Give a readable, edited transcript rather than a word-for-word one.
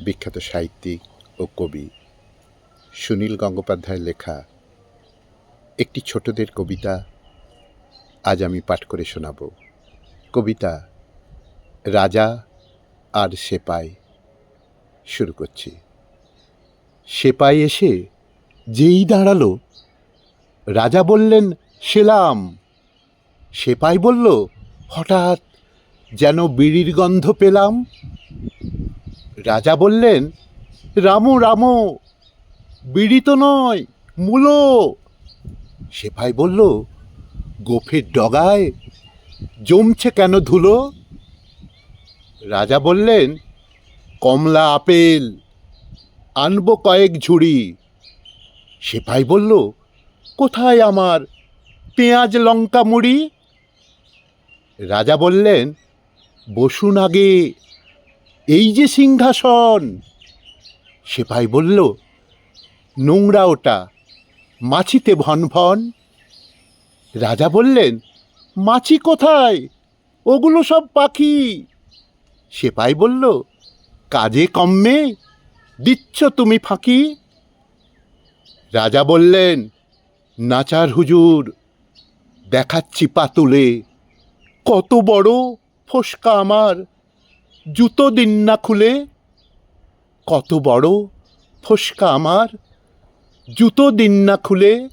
বিখ্যাত সাহিত্যিক ও কবি সুনীল গঙ্গোপাধ্যায়ের লেখা একটি ছোটদের কবিতা আজ আমি পাঠ করে শোনাব। কবিতা রাজা আর সেপাই। শুরু করছি। সেপাই এসে যেই দাঁড়ালো, রাজা বললেন সেলাম। সেপাই বলল, হঠাৎ যেন বিড়ির গন্ধ পেলাম। রাজা বললেন, রামো রামো, বিড়ি তো নয়, মূলো। সেপাই বলল, গোফের ডগায় জমছে কেন ধুলো? রাজা বললেন, কমলা আপেল আনবো কয়েক ঝুড়ি। সেপাই বলল, কোথায় আমার পেঁয়াজ লঙ্কা মুড়ি? রাজা বললেন, বসুন আগে, এই যে সিংহাসন। সেপাই বলল, নোংরা ওটা, মাছিতে ভন ভন। রাজা বললেন, মাছি কোথায়, ওগুলো সব পাখি। সেপাই বলল, কাজে কম্মে দিচ্ছ তুমি ফাঁকি। রাজা বললেন, নাচার হুজুর, দেখাচ্ছি পা তুলে, কত বড় ফোসকা আমার, জুতো দিন না খুলে। কত বড় ফোসকা আমার, জুতো দিন না খুলে।